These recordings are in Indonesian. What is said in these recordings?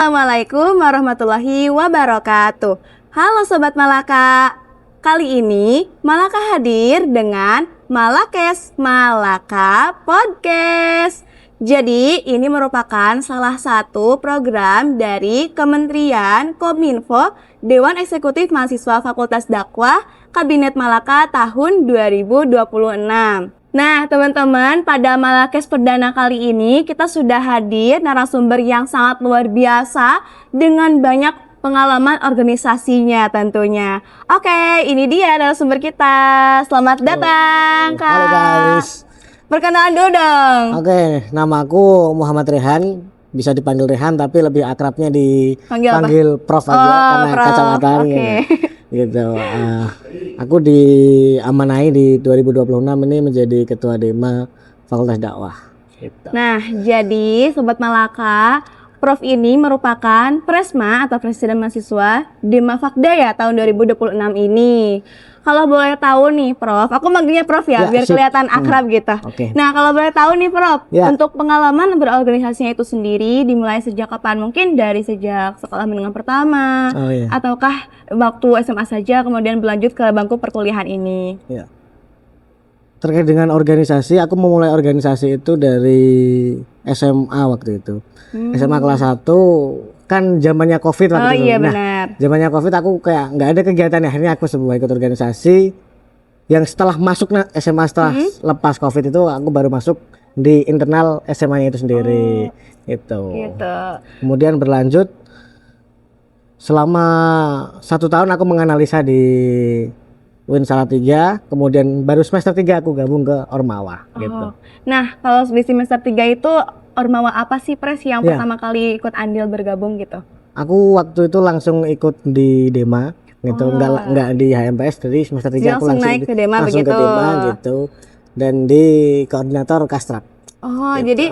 Assalamualaikum warahmatullahi wabarakatuh. Halo Sobat Malaka. Kali ini Malaka hadir dengan Malakes Malaka Podcast. Jadi ini merupakan salah satu program dari Kementerian Kominfo Dewan Eksekutif Mahasiswa Fakultas Dakwah Kabinet Malaka tahun 2026. Nah teman-teman, pada Malakes perdana kali ini kita sudah hadir narasumber yang sangat luar biasa dengan banyak pengalaman organisasinya tentunya. Oke, ini dia narasumber kita. Selamat datang Kak. Halo guys. Perkenalan dulu dong. Oke, namaku Muhammad Rehan. Bisa dipanggil Rehan tapi lebih akrabnya dipanggil Prof aja karena Prof. kacamata gitu. Aku diamanai di 2026 ini menjadi Ketua Dema Fakultas Dakwah gitu. Nah, jadi Sobat Malaka, Prof ini merupakan Presma atau Presiden Mahasiswa Dema Fakda ya tahun 2026 ini. Kalau boleh tahu nih Prof, aku manggilnya Prof ya biar kelihatan akrab gitu. Okay. Nah, kalau boleh tahu nih Prof, untuk pengalaman berorganisasinya itu sendiri dimulai sejak kapan? Mungkin dari sejak sekolah menengah pertama, ataukah waktu SMA saja kemudian berlanjut ke bangku perkuliahan ini? Ya. Terkait dengan organisasi, aku memulai organisasi itu dari SMA waktu itu. SMA kelas 1 kan zamannya Covid waktu itu. Iya benar. Zamannya Covid aku kayak nggak ada kegiatan ya. Akhirnya aku sebuah ikut organisasi yang setelah masuk SMA setelah lepas Covid itu aku baru masuk di internal SMA-nya itu sendiri gitu. Kemudian berlanjut selama 1 tahun aku menganalisa di UIN Salatiga, kemudian baru semester 3 aku gabung ke Ormawa gitu. Nah, kalau di semester 3 itu Ormawa apa sih Pres yang pertama kali ikut andil bergabung gitu? Aku waktu itu langsung ikut di Dema gitu, enggak di HMPS, jadi semester 3 aku langsung naik ke Dema langsung begitu. Ke Dema gitu. Dan di koordinator Kastrat. Gitu. Jadi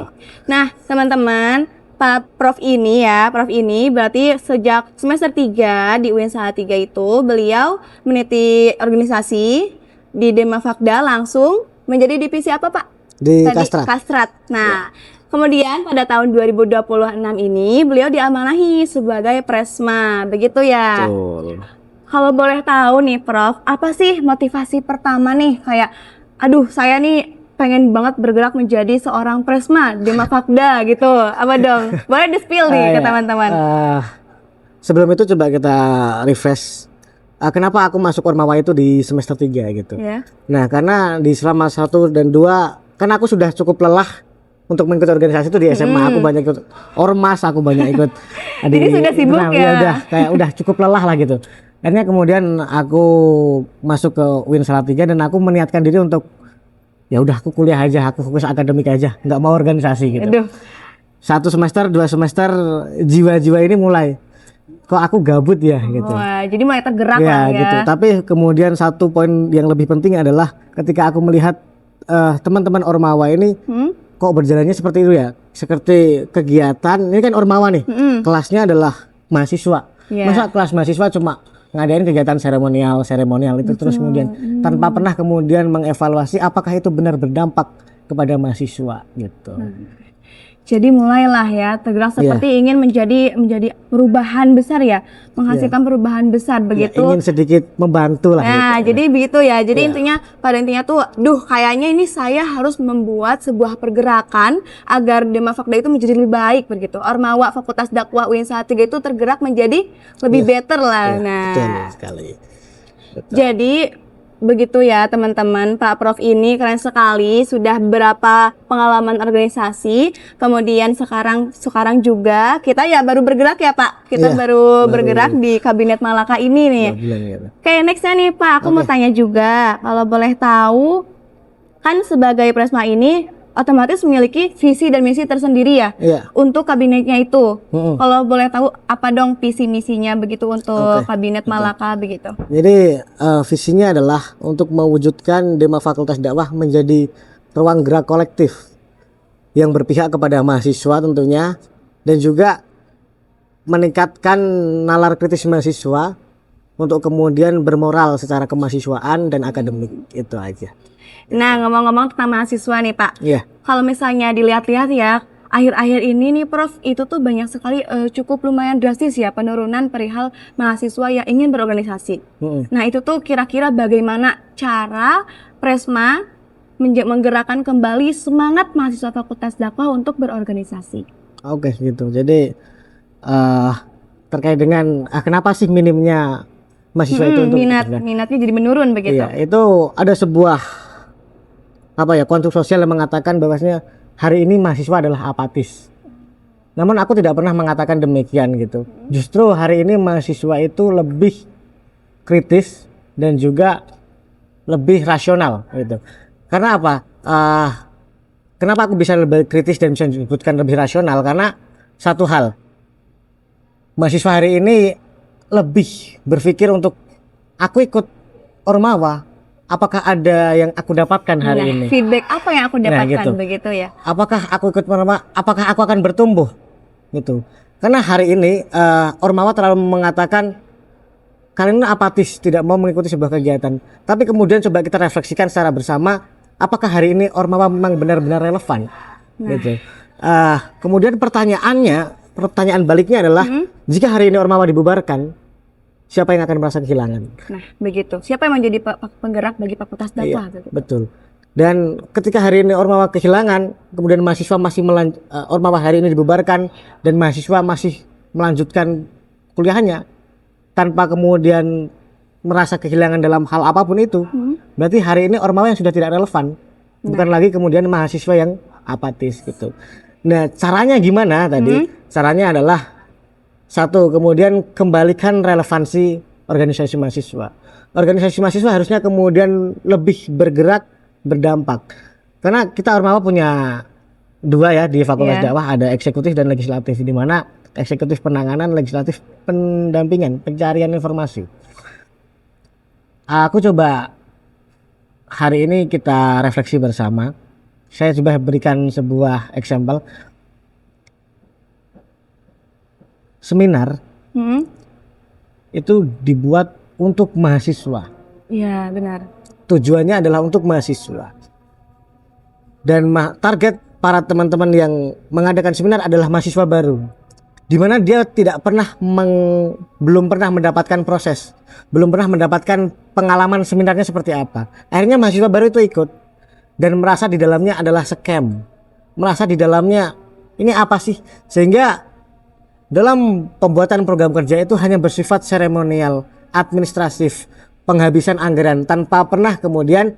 nah, teman-teman, Pak Prof ini berarti sejak semester 3 di UIN Salatiga itu beliau meniti organisasi di Dema Fakda langsung menjadi divisi apa Pak? Di Kastrat. Kastrat. Nah, kemudian pada tahun 2026 ini beliau diamanahi sebagai Presma, begitu ya? Betul. Kalau boleh tahu nih Prof, apa sih motivasi pertama nih kayak, aduh saya nih pengen banget bergerak menjadi seorang Presma Dema Fakda gitu, apa dong? Boleh di-spill nih ke teman-teman. Sebelum itu coba kita refresh. Kenapa aku masuk Ormawa itu di semester 3 gitu. Nah karena di selama 1 dan 2 kan aku sudah cukup lelah untuk mengikuti organisasi itu di SMA. Aku banyak ikut Ormas, aku banyak ikut jadi sudah sibuk ya? Udah cukup lelah lah gitu. Akhirnya kemudian aku masuk ke UIN Salatiga dan aku meniatkan diri untuk ya udah aku kuliah aja, aku fokus akademik aja, nggak mau organisasi gitu. 1 semester, 2 semester jiwa-jiwa ini mulai kok aku gabut ya gitu. Wah, jadi mulai tergerak ya, lah ya. Gitu. Tapi kemudian satu poin yang lebih penting adalah ketika aku melihat teman-teman Ormawa ini kok berjalannya seperti itu ya. Seperti kegiatan, ini kan Ormawa nih, kelasnya adalah mahasiswa. Masa kelas mahasiswa cuma ngadain kegiatan seremonial itu terus kemudian tanpa pernah kemudian mengevaluasi apakah itu benar berdampak kepada mahasiswa gitu. Jadi mulailah ya tergerak seperti ingin menjadi perubahan besar ya, menghasilkan perubahan besar begitu. Ingin sedikit membantu lah. Nah, jadi begitu ya. Jadi pada intinya tuh, kayaknya ini saya harus membuat sebuah pergerakan agar Dema Fakda itu menjadi lebih baik begitu. Ormawa Fakultas Dakwah UIN Salatiga itu tergerak menjadi lebih better lah. Betul sekali. Betul. Jadi begitu ya teman-teman, Pak Prof ini keren sekali, sudah berapa pengalaman organisasi, kemudian sekarang juga kita ya baru bergerak ya Pak, kita baru bergerak di Kabinet Malaka ini nih. Oke, nextnya nih Pak, aku mau tanya juga, kalau boleh tahu, kan sebagai Presma ini otomatis memiliki visi dan misi tersendiri ya untuk kabinetnya itu. Kalau boleh tahu apa dong visi misinya begitu untuk Kabinet Malaka begitu. Jadi visinya adalah untuk mewujudkan Dema Fakultas Dakwah menjadi ruang gerak kolektif yang berpihak kepada mahasiswa tentunya, dan juga meningkatkan nalar kritis mahasiswa untuk kemudian bermoral secara kemahasiswaan dan akademik. Itu aja. Nah, ngomong-ngomong tentang mahasiswa nih Pak, Iya. Kalau misalnya dilihat-lihat ya, akhir-akhir ini nih Prof, itu tuh banyak sekali cukup lumayan drastis ya penurunan perihal mahasiswa yang ingin berorganisasi. Nah itu tuh kira-kira bagaimana cara Presma menggerakkan kembali semangat mahasiswa Fakultas Dakwah untuk berorganisasi? Oke gitu. Jadi terkait dengan kenapa sih minimnya mahasiswa itu untuk minatnya jadi menurun begitu? Iya, itu ada sebuah konstruk sosial yang mengatakan bahwasanya hari ini mahasiswa adalah apatis. Namun aku tidak pernah mengatakan demikian gitu. Justru hari ini mahasiswa itu lebih kritis dan juga lebih rasional gitu. Karena apa? Kenapa aku bisa lebih kritis dan bisa disebutkan lebih rasional? Karena satu hal, mahasiswa hari ini lebih berpikir untuk aku ikut Ormawa, apakah ada yang aku dapatkan hari ini? Feedback apa yang aku dapatkan gitu. begitu ya? Apakah aku ikut Ormawa, apakah aku akan bertumbuh? Gitu. Karena hari ini Ormawa terlalu mengatakan kalian apatis, tidak mau mengikuti sebuah kegiatan. Tapi kemudian coba kita refleksikan secara bersama, apakah hari ini Ormawa memang benar-benar relevan? Gitu. Kemudian pertanyaan baliknya adalah jika hari ini Ormawa dibubarkan, siapa yang akan merasa kehilangan? Nah, begitu. Siapa yang menjadi penggerak bagi Fakultas Dakwah? Iya, betul. Dan ketika hari ini Ormawa kehilangan, kemudian mahasiswa masih Ormawa hari ini dibubarkan dan mahasiswa masih melanjutkan kuliahnya tanpa kemudian merasa kehilangan dalam hal apapun itu, berarti hari ini Ormawa yang sudah tidak relevan, bukan lagi kemudian mahasiswa yang apatis gitu. Nah, caranya gimana tadi? Caranya adalah satu, kemudian kembalikan relevansi organisasi mahasiswa. Organisasi mahasiswa harusnya kemudian lebih bergerak, berdampak. Karena kita Ormawa punya dua ya di Fakultas Dakwah, ada eksekutif dan legislatif, di mana eksekutif penanganan, legislatif pendampingan, pencarian informasi. Aku coba hari ini kita refleksi bersama. Saya coba berikan sebuah example. Seminar itu dibuat untuk mahasiswa. Iya, benar. Tujuannya adalah untuk mahasiswa. Dan target para teman-teman yang mengadakan seminar adalah mahasiswa baru, di mana dia belum pernah mendapatkan proses, belum pernah mendapatkan pengalaman seminarnya seperti apa. Akhirnya mahasiswa baru itu ikut dan merasa di dalamnya adalah scam, merasa di dalamnya ini apa sih, sehingga dalam pembuatan program kerja itu hanya bersifat seremonial, administratif, penghabisan anggaran tanpa pernah kemudian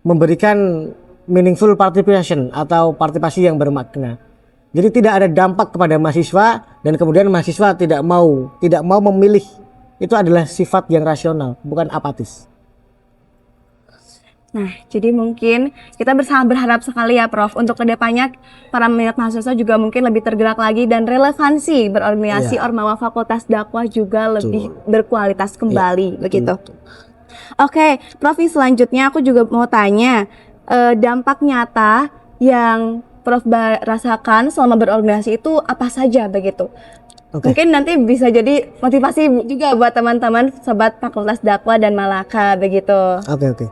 memberikan meaningful participation atau partisipasi yang bermakna. Jadi tidak ada dampak kepada mahasiswa dan kemudian mahasiswa tidak mau memilih. Itu adalah sifat yang rasional, bukan apatis. Nah, jadi mungkin kita sangat berharap sekali ya Prof, untuk kedepannya para minat mahasiswa juga mungkin lebih tergerak lagi dan relevansi berorganisasi Ormawa Fakultas Dakwah juga lebih berkualitas kembali, begitu. Oke, Prof, selanjutnya aku juga mau tanya dampak nyata yang Prof rasakan selama berorganisasi itu apa saja begitu? Mungkin nanti bisa jadi motivasi juga buat teman-teman sobat Fakultas Dakwah dan Malaka begitu. Oke.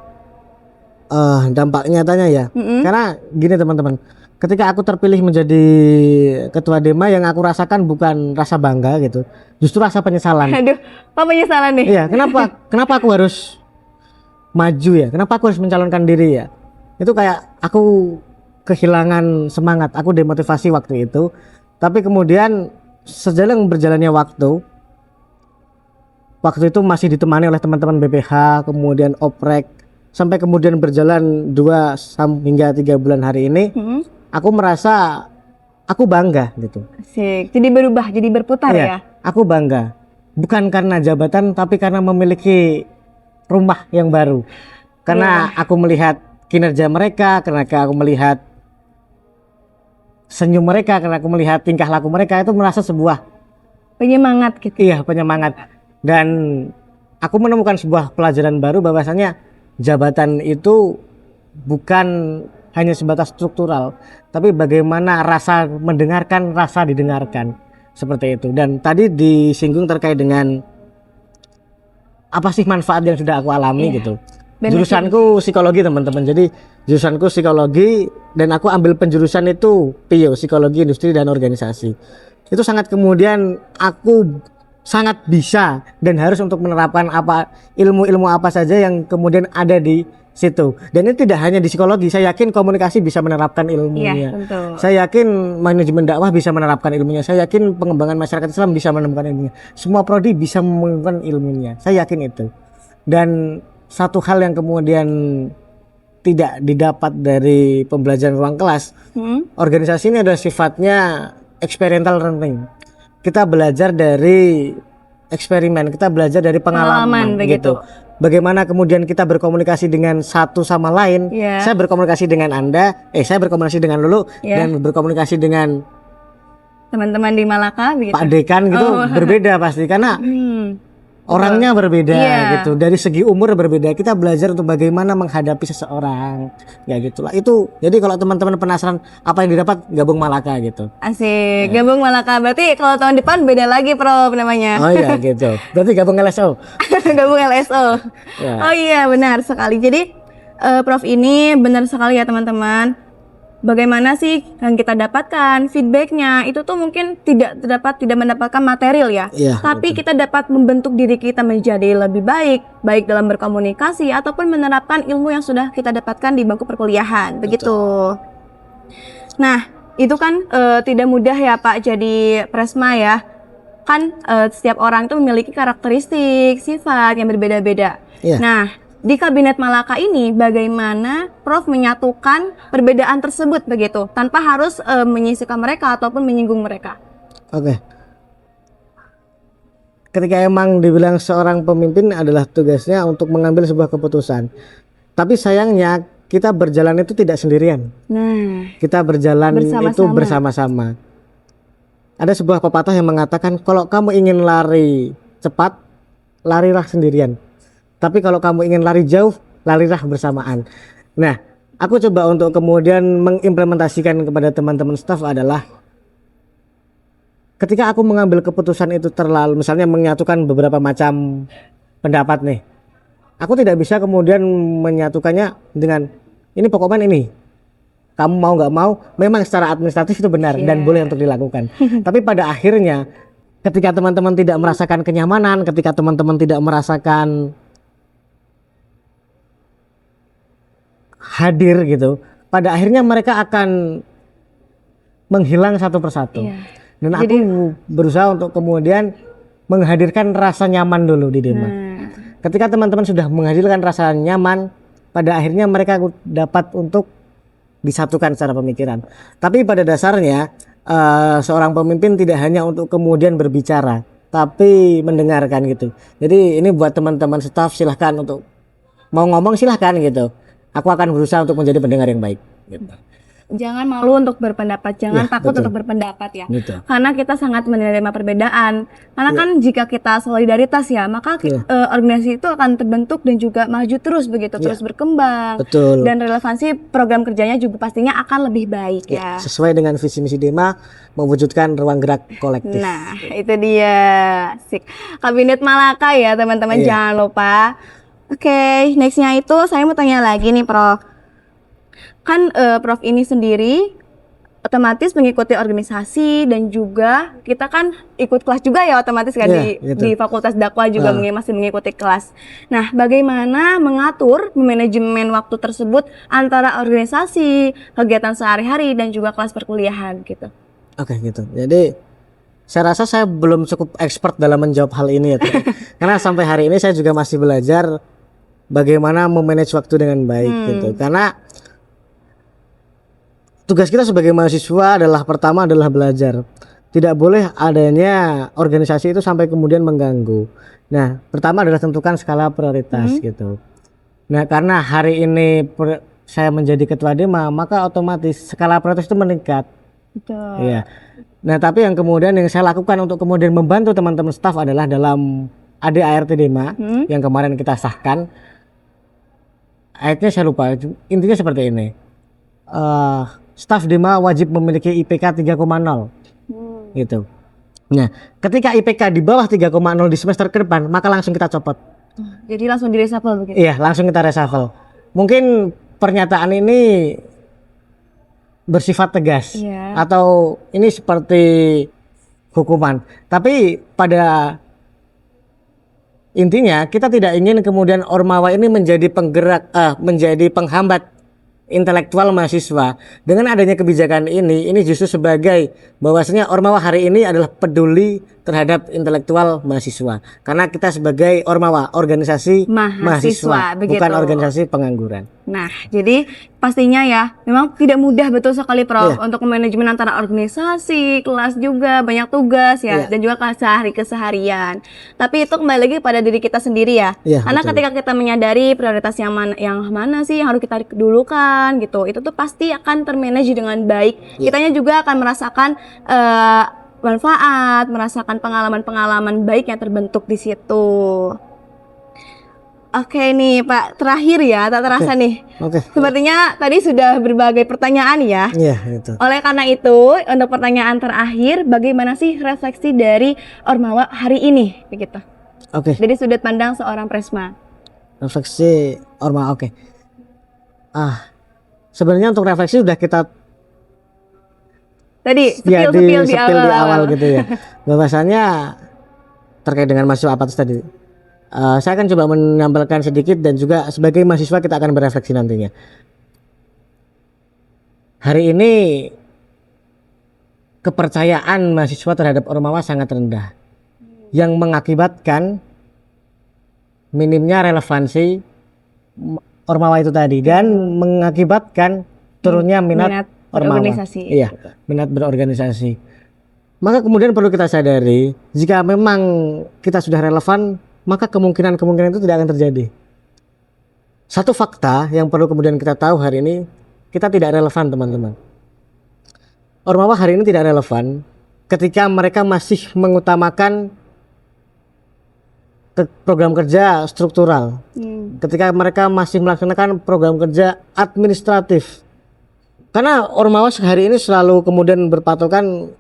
Dampak nyatanya ya, karena gini teman-teman, ketika aku terpilih menjadi ketua Dema, yang aku rasakan bukan rasa bangga gitu, justru rasa penyesalan. Aduh, apa penyesalan nih? Iya, kenapa aku harus maju ya? Kenapa aku harus mencalonkan diri ya? Itu kayak aku kehilangan semangat, aku demotivasi waktu itu. Tapi kemudian sejalan berjalannya waktu itu masih ditemani oleh teman-teman BPH, kemudian oprek, sampai kemudian berjalan 2 hingga 3 bulan hari ini, aku merasa aku bangga gitu. Asik. Jadi berubah, jadi berputar ya? Aku bangga, bukan karena jabatan tapi karena memiliki rumah yang baru. Karena aku melihat kinerja mereka, karena aku melihat senyum mereka, karena aku melihat tingkah laku mereka, itu merasa sebuah penyemangat gitu. Iya, penyemangat. Dan aku menemukan sebuah pelajaran baru bahwasanya jabatan itu bukan hanya sebatas struktural, tapi bagaimana rasa mendengarkan, rasa didengarkan, seperti itu. Dan tadi disinggung terkait dengan apa sih manfaat yang sudah aku alami gitu. Jurusanku psikologi teman-teman. Jadi jurusanku psikologi dan aku ambil penjurusan itu PIO, psikologi industri dan organisasi. Itu sangat kemudian aku sangat bisa dan harus untuk menerapkan apa ilmu-ilmu apa saja yang kemudian ada di situ. Dan ini tidak hanya di psikologi, saya yakin komunikasi bisa menerapkan ilmunya. Tentu. Saya yakin manajemen dakwah bisa menerapkan ilmunya. Saya yakin pengembangan masyarakat Islam bisa menemukan ilmunya. Semua prodi bisa menemukan ilmunya. Saya yakin itu. Dan satu hal yang kemudian tidak didapat dari pembelajaran ruang kelas, organisasi ini adalah sifatnya experiential learning. Kita belajar dari eksperimen, kita belajar dari pengalaman begitu. Bagaimana kemudian kita berkomunikasi dengan satu sama lain. Saya berkomunikasi dengan Anda, saya berkomunikasi dengan Lulu dan berkomunikasi dengan teman-teman di Malaka begitu. Pak Dekan gitu berbeda pasti karena orangnya berbeda gitu. Dari segi umur berbeda. Kita belajar untuk bagaimana menghadapi seseorang. Ya gitulah. Itu jadi kalau teman-teman penasaran apa yang didapat, gabung Malaka gitu. Asik, gabung Malaka. Berarti kalau tahun depan beda lagi Prof namanya. Oh iya gitu. Berarti gabung LSO. Gabung LSO. Ya. Oh iya benar sekali. Jadi Prof ini benar sekali ya teman-teman. Bagaimana sih yang kita dapatkan feedbacknya itu tuh mungkin tidak mendapatkan material ya, tapi kita dapat membentuk diri kita menjadi lebih baik dalam berkomunikasi ataupun menerapkan ilmu yang sudah kita dapatkan di bangku perkuliahan begitu. Nah itu kan tidak mudah ya Pak jadi presma ya, kan setiap orang itu memiliki karakteristik sifat yang berbeda-beda. Nah di Kabinet Malaka ini bagaimana Prof menyatukan perbedaan tersebut begitu tanpa harus menyisihkan mereka ataupun menyinggung mereka. Oke. Ketika emang dibilang seorang pemimpin adalah tugasnya untuk mengambil sebuah keputusan. Tapi sayangnya kita berjalan itu tidak sendirian. Nah, kita berjalan itu bersama-sama. Ada sebuah pepatah yang mengatakan kalau kamu ingin lari cepat, larilah sendirian. Tapi kalau kamu ingin lari jauh, larilah bersamaan. Nah, aku coba untuk kemudian mengimplementasikan kepada teman-teman staf adalah ketika aku mengambil keputusan itu terlalu, misalnya menyatukan beberapa macam pendapat nih. Aku tidak bisa kemudian menyatukannya dengan ini pokoknya ini. Kamu mau nggak mau, memang secara administratif itu benar dan boleh untuk dilakukan. Tapi pada akhirnya ketika teman-teman tidak merasakan kenyamanan, ketika teman-teman tidak merasakan hadir gitu, pada akhirnya mereka akan menghilang satu persatu. Dan aku berusaha untuk kemudian menghadirkan rasa nyaman dulu di Dema. Ketika teman-teman sudah menghadirkan rasa nyaman, pada akhirnya mereka dapat untuk disatukan secara pemikiran. Tapi pada dasarnya seorang pemimpin tidak hanya untuk kemudian berbicara, tapi mendengarkan gitu. Jadi ini buat teman-teman staf, silahkan untuk mau ngomong silahkan gitu. Aku akan berusaha untuk menjadi pendengar yang baik gitu. Jangan malu untuk berpendapat, jangan takut untuk berpendapat ya. Karena kita sangat menerima perbedaan. Karena kan jika kita solidaritas ya, maka organisasi itu akan terbentuk dan juga maju terus begitu, terus berkembang. Dan relevansi program kerjanya juga pastinya akan lebih baik ya. Sesuai dengan visi misi Dema mewujudkan ruang gerak kolektif. Nah, itu dia. Sik. Kabinet Malaka ya, teman-teman jangan lupa. Oke, nextnya itu saya mau tanya lagi nih Prof. Kan Prof ini sendiri otomatis mengikuti organisasi dan juga kita kan ikut kelas juga ya otomatis kan di Fakultas Dakwah juga masih mengikuti kelas. Nah, bagaimana mengatur manajemen waktu tersebut antara organisasi, kegiatan sehari-hari dan juga kelas perkuliahan gitu. Oke gitu. Jadi saya rasa saya belum cukup expert dalam menjawab hal ini ya. Karena sampai hari ini saya juga masih belajar bagaimana memanage waktu dengan baik gitu. Karena tugas kita sebagai mahasiswa adalah pertama adalah belajar. Tidak boleh adanya organisasi itu sampai kemudian mengganggu. Nah, pertama adalah tentukan skala prioritas gitu. Nah, karena hari ini saya menjadi ketua Dema, maka otomatis skala prioritas itu meningkat. Betul. Iya. Nah, tapi yang kemudian yang saya lakukan untuk kemudian membantu teman-teman staf adalah dalam ADART Dema yang kemarin kita sahkan. Ayatnya saya lupa, intinya seperti ini. Staf Dema wajib memiliki IPK 3,0 gitu. Nah, ketika IPK di bawah 3,0 di semester ke depan, maka langsung kita copot. Jadi langsung di reshuffle begitu. Iya, langsung kita reshuffle. Mungkin pernyataan ini bersifat tegas Iya. atau ini seperti hukuman. Tapi pada intinya kita tidak ingin kemudian Ormawa ini menjadi penggerak, menjadi penghambat intelektual mahasiswa. Dengan adanya kebijakan ini justru sebagai bahwasanya Ormawa hari ini adalah peduli terhadap intelektual mahasiswa. Karena kita sebagai Ormawa, organisasi mahasiswa, begitu. bukan organisasi pengangguran. Nah, jadi pastinya ya, memang tidak mudah betul sekali Prof Iya. untuk manajemen antara organisasi, kelas juga, banyak tugas ya, Iya. dan juga keseharian. Tapi itu kembali lagi pada diri kita sendiri ya. Iya, Karena betul. ketika kita menyadari prioritas yang mana sih yang harus kita dulukan gitu, itu tuh pasti akan termanage dengan baik. Iya. Kitanya juga akan merasakan manfaat, merasakan pengalaman-pengalaman baik yang terbentuk di situ. Oke nih Pak, terakhir ya, tak terasa nih. Oke. Sepertinya tadi sudah berbagai pertanyaan ya. Iya, itu. Oleh karena itu, untuk pertanyaan terakhir, bagaimana sih refleksi dari Ormawa hari ini? Begitu. Oke. Dari sudut pandang seorang Presma. Refleksi Ormawa, oke. Sebenarnya untuk refleksi sudah kita Tadi sepil di di awal. awal gitu ya. Bahwasanya terkait dengan mahasiswa apatis tadi. Saya akan coba menampilkan sedikit dan juga sebagai mahasiswa kita akan berefleksi nantinya. Hari ini kepercayaan mahasiswa terhadap Ormawa sangat rendah, yang mengakibatkan minimnya relevansi Ormawa itu tadi dan mengakibatkan turunnya minat Ormawa. berorganisasi. Iya, minat berorganisasi. Maka kemudian perlu kita sadari, jika memang kita sudah relevan, maka kemungkinan-kemungkinan itu tidak akan terjadi. Satu fakta yang perlu kemudian kita tahu hari ini, kita tidak relevan teman-teman. Ormawa hari ini tidak relevan ketika mereka masih mengutamakan program kerja struktural. Ketika mereka masih melaksanakan program kerja administratif. Karena Ormawa hari ini selalu kemudian berpatokan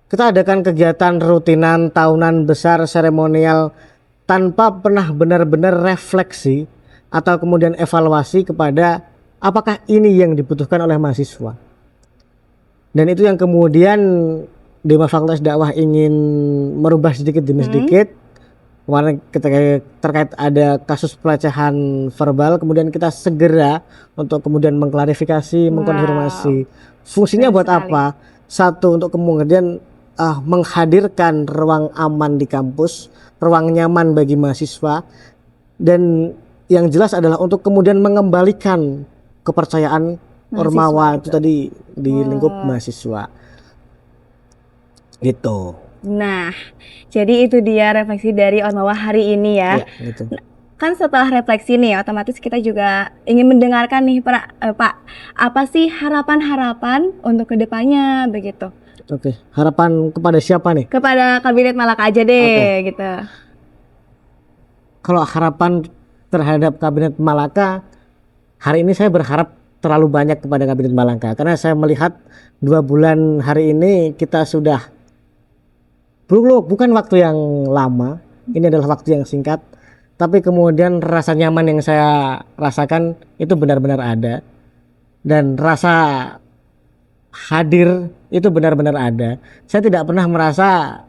kita adakan kegiatan rutinan tahunan besar seremonial tanpa pernah benar-benar refleksi atau kemudian evaluasi kepada apakah ini yang dibutuhkan oleh mahasiswa. Dan itu yang kemudian Dema Fakultas Dakwah ingin merubah sedikit demi sedikit. Kemarin ketika terkait ada kasus pelecehan verbal, kemudian kita segera untuk kemudian mengklarifikasi, mengkonfirmasi. Fungsinya buat apa? Satu, untuk kemudian menghadirkan ruang aman di kampus, ruang nyaman bagi mahasiswa, dan yang jelas adalah untuk kemudian mengembalikan kepercayaan Ormawa itu tadi di lingkup mahasiswa gitu. Nah, jadi itu dia refleksi dari Ormawa hari ini ya. Iya, gitu. Kan setelah refleksi nih, otomatis kita juga ingin mendengarkan nih Pak, apa sih harapan-harapan untuk kedepannya begitu? Oke, harapan kepada siapa nih? Kepada Kabinet Malaka aja deh gitu. Kalau harapan terhadap Kabinet Malaka, hari ini saya berharap terlalu banyak kepada Kabinet Malaka karena saya melihat 2 bulan hari ini kita sudah bukan waktu yang lama, ini adalah waktu yang singkat, tapi kemudian rasa nyaman yang saya rasakan itu benar-benar ada dan rasa hadir itu benar-benar ada. Saya tidak pernah merasa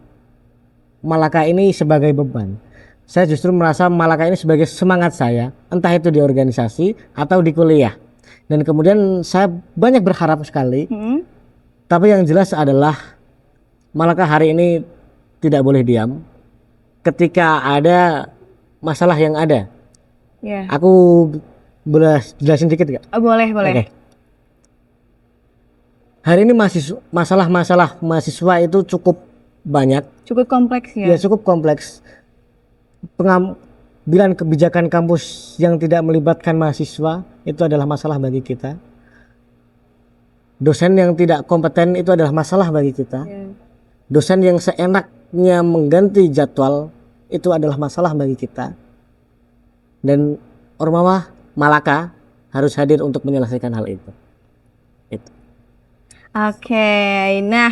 Malaka ini sebagai beban. Saya justru merasa Malaka ini sebagai semangat saya, entah itu di organisasi atau di kuliah. Dan kemudian saya banyak berharap sekali. Tapi yang jelas adalah Malaka hari ini tidak boleh diam. Ketika ada masalah yang ada. Ya. Aku boleh jelasin dikit gak? Boleh. Oke. Hari ini masalah-masalah mahasiswa itu cukup banyak. Cukup kompleks ya. Ya, cukup kompleks. Pengambilan kebijakan kampus yang tidak melibatkan mahasiswa itu adalah masalah bagi kita. Dosen yang tidak kompeten itu adalah masalah bagi kita. Ya. Dosen yang seenaknya mengganti jadwal itu adalah masalah bagi kita. Dan Ormawa Malaka harus hadir untuk menyelesaikan hal itu. Oke, nah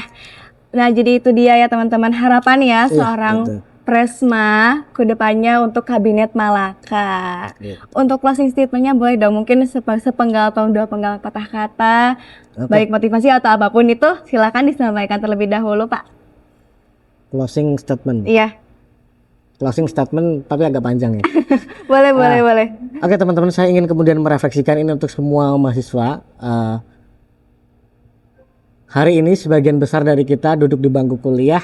jadi itu dia ya teman-teman harapan ya seorang Presma kedepannya untuk Kabinet Malaka. Gitu. Untuk closing statementnya boleh dong, mungkin sepenggal atau dua penggal patah kata, baik motivasi atau apapun itu, silakan disampaikan terlebih dahulu, Pak. Closing statement. Iya, Closing statement tapi agak panjang ya. boleh. Oke teman-teman, saya ingin kemudian merefleksikan ini untuk semua mahasiswa. Hari ini sebagian besar dari kita duduk di bangku kuliah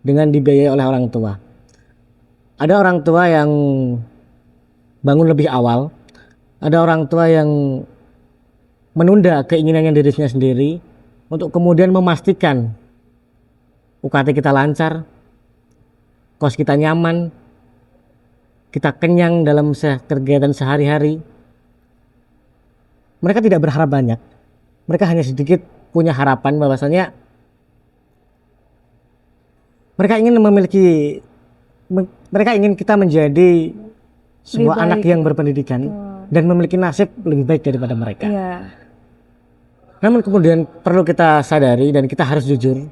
dengan dibiayai oleh orang tua. Ada orang tua yang bangun lebih awal, ada orang tua yang menunda keinginannya dirinya sendiri untuk kemudian memastikan UKT kita lancar, kos kita nyaman, kita kenyang dalam kegiatan sehari-hari. Mereka tidak berharap banyak, mereka hanya sedikit punya harapan bahwasanya mereka ingin kita menjadi sebuah anak yang berpendidikan dan memiliki nasib lebih baik daripada mereka. Iya. Namun kemudian perlu kita sadari dan kita harus jujur.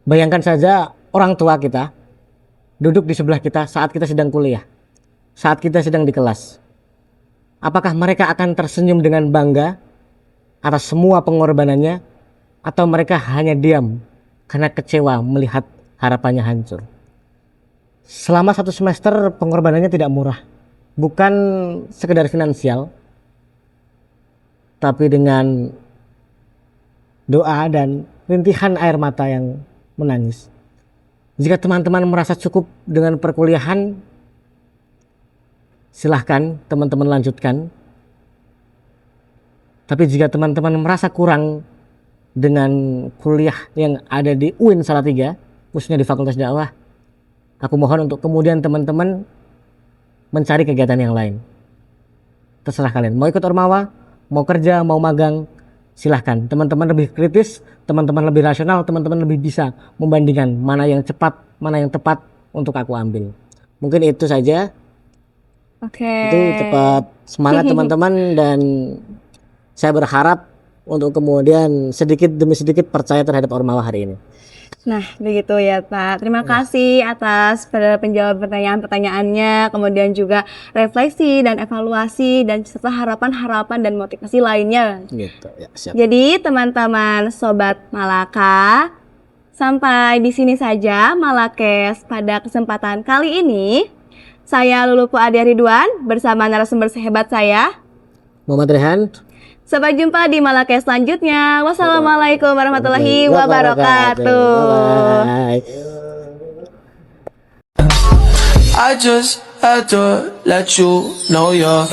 Bayangkan saja orang tua kita duduk di sebelah kita saat kita sedang kuliah, saat kita sedang di kelas. Apakah mereka akan tersenyum dengan bangga atas semua pengorbanannya, atau mereka hanya diam karena kecewa melihat harapannya hancur? Selama 1 semester pengorbanannya tidak murah, bukan sekedar finansial, tapi dengan doa dan rintihan air mata yang menangis. Jika teman-teman merasa cukup dengan perkuliahan, silahkan teman-teman lanjutkan. Tapi jika teman-teman merasa kurang dengan kuliah yang ada di UIN Salatiga, khususnya di Fakultas Dakwah, aku mohon untuk kemudian teman-teman mencari kegiatan yang lain. Terserah kalian, mau ikut ormawa, mau kerja, mau magang, silahkan. Teman-teman lebih kritis, teman-teman lebih rasional, teman-teman lebih bisa membandingkan mana yang cepat, mana yang tepat untuk aku ambil. Mungkin itu saja. Oke. Itu cepat semangat teman-teman, dan saya berharap untuk kemudian sedikit demi sedikit percaya terhadap ormawa hari ini. Nah, begitu ya Pak. Terima kasih atas penjawab pertanyaan-pertanyaannya, kemudian juga refleksi dan evaluasi dan serta harapan-harapan dan motivasi lainnya. Gitu, ya, siap. Jadi teman-teman Sobat Malaka, sampai di sini saja Malakes pada kesempatan kali ini. Saya Lulupu Adia Ridwan bersama narasumber sehebat saya, Muhammad Rehan. Sampai jumpa di Malakes selanjutnya. Wassalamualaikum warahmatullahi wabarakatuh. Bye. I just had to let you know you're